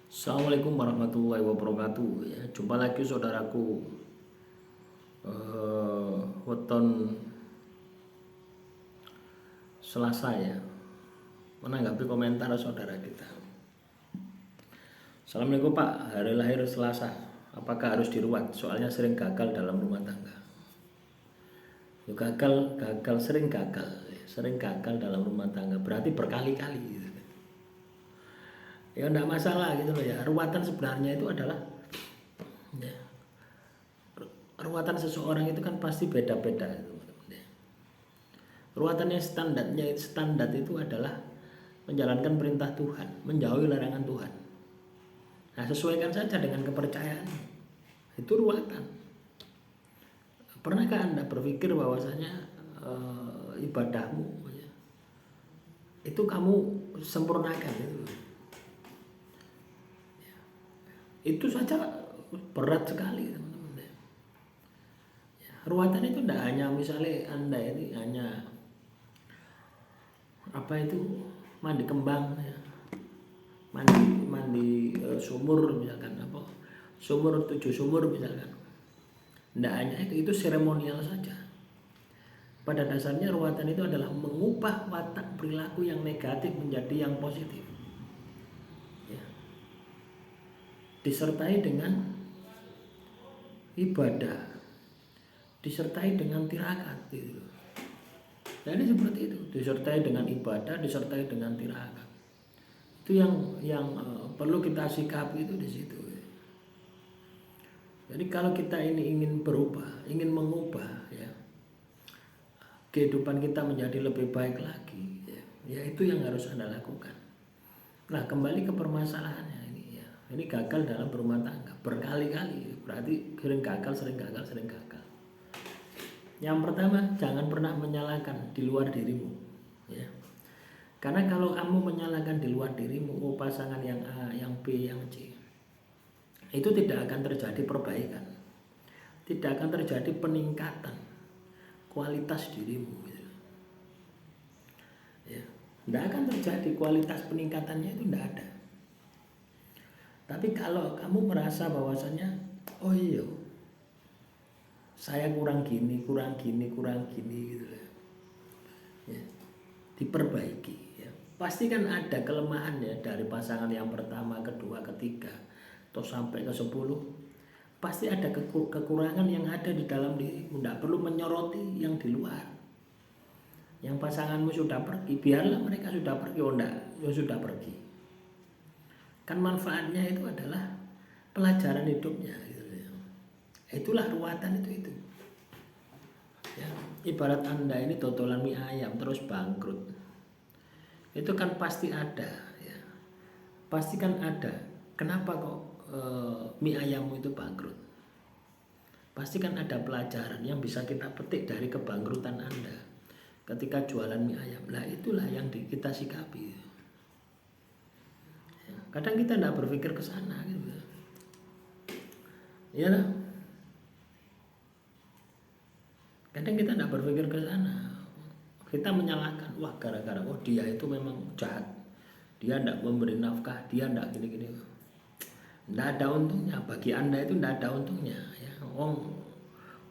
Assalamualaikum warahmatullahi wabarakatuh. Ya, jumpa lagi saudaraku. Weton Selasa ya, menanggapi komentar saudara kita. Assalamualaikum Pak, hari lahir Selasa. Apakah harus diruat? Soalnya sering gagal dalam rumah tangga. Sering gagal dalam rumah tangga. Berarti berkali-kali. Gitu. Ya enggak masalah gitu loh ya. Ruatan sebenarnya itu adalah ya, ruatan seseorang itu kan pasti beda-beda. Ruatan yang standar itu adalah menjalankan perintah Tuhan, menjauhi larangan Tuhan. Nah, sesuaikan saja dengan kepercayaan. Itu ruatan. Pernahkah Anda berpikir bahwasanya ibadahmu ya, itu kamu sempurnakan itu? Itu saja berat sekali teman-teman. Ya, ruatan itu tidak hanya misalnya Anda ini hanya mandi kembang ya, mandi sumur misalkan sumur 7 sumur misalkan. Tidak hanya itu seremonial saja. Pada dasarnya ruatan itu adalah mengubah watak perilaku yang negatif menjadi yang positif ya. Disertai dengan ibadah, disertai dengan tirakat gitu. Jadi seperti itu, disertai dengan ibadah, disertai dengan tirakat. Itu yang perlu kita sikapi itu di situ. Jadi kalau kita ini ingin berubah, ingin mengubah ya, kehidupan kita menjadi lebih baik lagi ya itu yang harus Anda lakukan. Nah, kembali ke permasalahannya ini ya. Ini gagal dalam berumah tangga berkali-kali, berarti sering gagal. Yang pertama, jangan pernah menyalahkan di luar dirimu ya. Karena kalau kamu menyalahkan di luar dirimu, pasangan yang A, yang B, yang C, itu tidak akan terjadi perbaikan, tidak akan terjadi peningkatan kualitas dirimu gitu. Ya, tidak akan terjadi kualitas peningkatannya, itu tidak ada. Tapi kalau kamu merasa bahwasannya, oh iya, saya kurang gini gitu ya, diperbaiki ya. Pasti kan ada kelemahan ya dari pasangan yang pertama, kedua, ketiga atau sampai ke 10. Pasti ada kekurangan yang ada di dalam dirimu. Tidak perlu menyoroti yang di luar. Yang pasanganmu sudah pergi, biarlah mereka sudah pergi. Oh enggak, ya sudah pergi. Kan manfaatnya itu adalah pelajaran hidupnya gitu. Itulah ruatan itu ya. Ibarat Anda ini totolan mie ayam terus bangkrut, itu kan pasti ada ya. Pasti kan ada. Kenapa kok mie ayammu itu bangkrut? Pasti kan ada pelajaran yang bisa kita petik dari kebangkrutan Anda ketika jualan mie ayam. Nah, itulah yang kita sikapi ya. Kadang kita tidak berpikir ke sana gitu ya. Kadang kita tidak berpikir ke sana. Kita menyalahkan, wah gara-gara dia itu memang jahat, dia tidak memberi nafkah, dia tidak gini-gini. Tidak ada untungnya bagi Anda, itu tidak ada untungnya ya.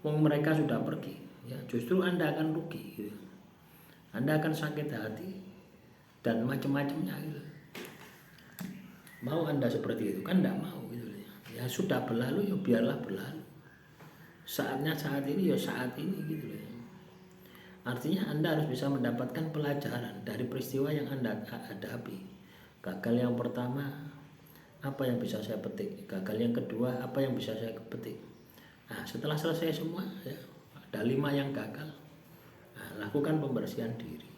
Wong mereka sudah pergi ya, justru Anda akan rugi gitu. Anda akan sakit hati dan macam-macamnya gitu. Mau Anda seperti itu? Kan tidak mau gitu ya. Sudah berlalu ya biarlah berlalu. Saatnya saat ini ya saat ini gitu ya. Artinya Anda harus bisa mendapatkan pelajaran dari peristiwa yang Anda hadapi. Gagal yang pertama, apa yang bisa saya petik? Gagal yang kedua, apa yang bisa saya petik? Nah, setelah selesai semua ya, ada 5 yang gagal. Nah, lakukan pembersihan diri,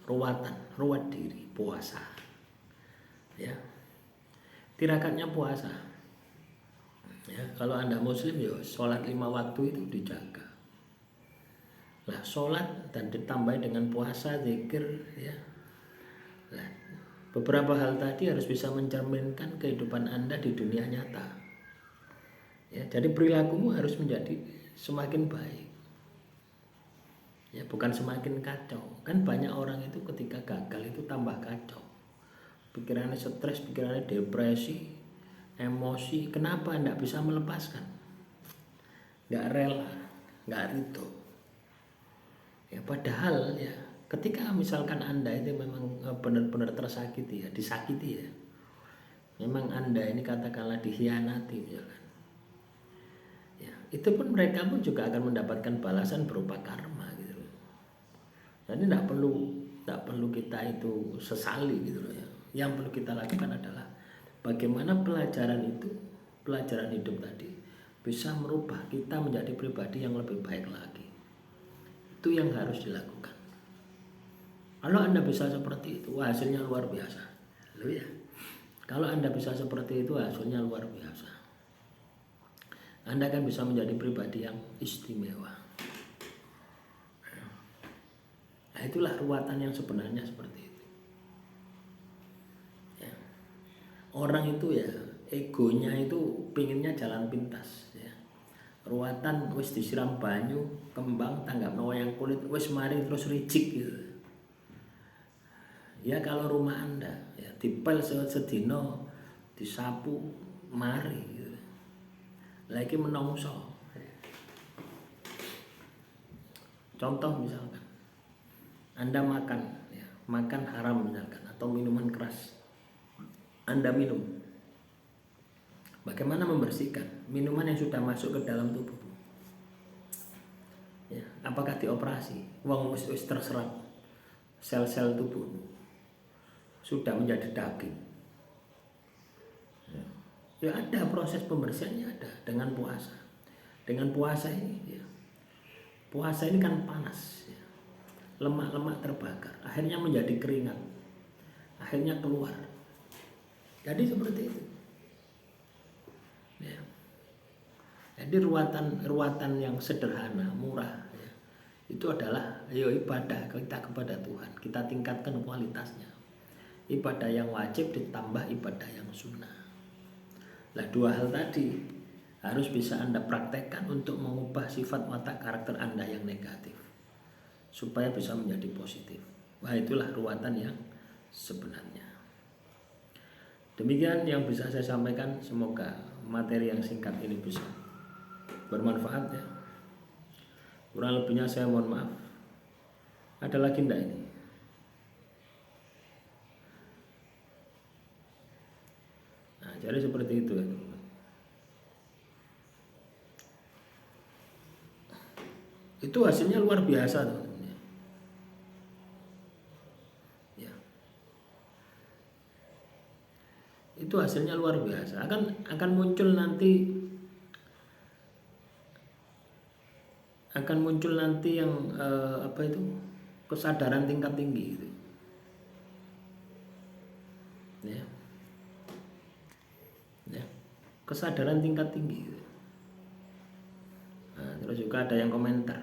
ruat diri, puasa ya. Tirakatnya puasa ya. Kalau Anda muslim ya sholat 5 waktu itu dijaga. Lah, sholat dan ditambah dengan puasa, zikir ya. Nah, beberapa hal tadi harus bisa mencerminkan kehidupan Anda di dunia nyata ya. Jadi perilakumu harus menjadi semakin baik ya, bukan semakin kacau. Kan banyak orang itu ketika gagal itu tambah kacau, pikirannya stres, pikirannya depresi, emosi. Kenapa tidak bisa melepaskan? Nggak rela, nggak ridho. Ya padahal ya ketika misalkan Anda itu memang benar-benar tersakiti ya, disakiti ya, memang Anda ini katakanlah dikhianati misalkan, ya itu pun mereka pun juga akan mendapatkan balasan berupa karma gitu loh. Jadi tidak perlu kita itu sesali gitu loh ya. Yang perlu kita lakukan adalah bagaimana pelajaran hidup tadi bisa merubah kita menjadi pribadi yang lebih baik lagi. Itu yang harus dilakukan. Kalau Anda bisa seperti itu, hasilnya luar biasa. Loh ya. Kalau Anda bisa seperti itu, hasilnya luar biasa. Anda akan bisa menjadi pribadi yang istimewa. Nah, itulah ruwatan yang sebenarnya seperti itu. Ya. Orang itu ya, egonya itu pinginnya jalan pintas. Ya. Ruwatan wis disiram banyu, kembang, tanggap wayang kulit, wis mari terus ricik gitu. Ya kalau rumah Anda ya dipel sedino, disapu, mari gitu. Lagi menongso. Contoh misalkan Anda makan ya, makan haram misalkan atau minuman keras. Anda minum. Bagaimana membersihkan minuman yang sudah masuk ke dalam tubuh? Ya, apakah dioperasi? Wong wis terserap sel-sel tubuh sudah menjadi daging. Ya ada proses pembersihannya, ada dengan puasa. Dengan puasa ini, ya, puasa ini kan panas, ya. Lemak-lemak terbakar, akhirnya menjadi keringat, akhirnya keluar. Jadi seperti itu. Ya. Jadi ruatan yang sederhana, murah, ya, itu adalah ibadah kita kepada Tuhan. Kita tingkatkan kualitasnya. Ibadah yang wajib ditambah ibadah yang sunnah. Nah, dua hal tadi harus bisa Anda praktekkan untuk mengubah sifat watak karakter Anda yang negatif supaya bisa menjadi positif. Wah, itulah ruatan yang sebenarnya. Demikian yang bisa saya sampaikan. Semoga materi yang singkat ini bisa bermanfaat ya. Kurang lebihnya saya mohon maaf. Ada lagi enggak ini? Nah, jadi seperti itu ya teman-teman. Itu hasilnya luar biasa teman-teman. Ya. Itu hasilnya luar biasa. Akan muncul nanti yang kesadaran tingkat tinggi gitu. Ya. Ya. Kesadaran tingkat tinggi gitu. Nah, terus juga ada yang komentar.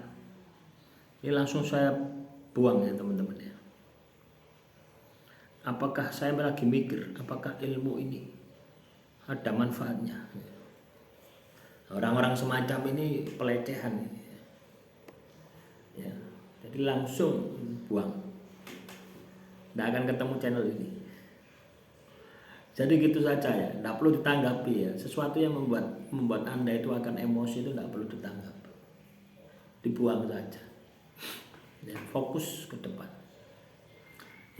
Ini langsung saya buang ya teman-teman ya. Apakah saya lagi mikir apakah ilmu ini ada manfaatnya? Orang-orang semacam ini pelecehan ini. Ya, jadi langsung buang. Tidak akan ketemu channel ini. Jadi gitu saja ya, tidak perlu ditanggapi ya. Sesuatu yang membuat Anda itu akan emosi itu tidak perlu ditanggapi. Dibuang saja. Ya, fokus ke depan.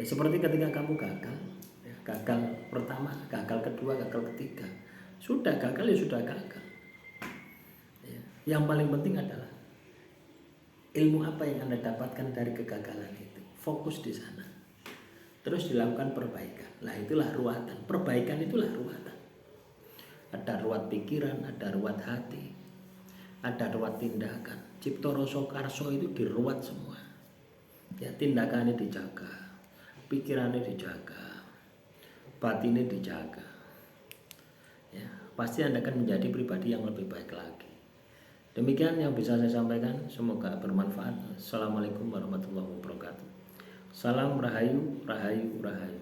Ya seperti ketika kamu gagal, ya, gagal pertama, gagal kedua, gagal ketiga, sudah gagal ya sudah gagal. Ya, yang paling penting adalah ilmu apa yang Anda dapatkan dari kegagalan itu. Fokus di sana. Terus dilakukan perbaikan. Nah itulah ruatan. Perbaikan itulah ruatan. Ada ruat pikiran, ada ruat hati, ada ruat tindakan. Cipto rasa karso itu diruat semua. Ya tindakannya dijaga, pikirannya dijaga, batinnya dijaga. Ya, pasti Anda akan menjadi pribadi yang lebih baik lagi. Demikian yang bisa saya sampaikan. Semoga bermanfaat. Assalamualaikum warahmatullahi wabarakatuh. Salam rahayu, rahayu, rahayu.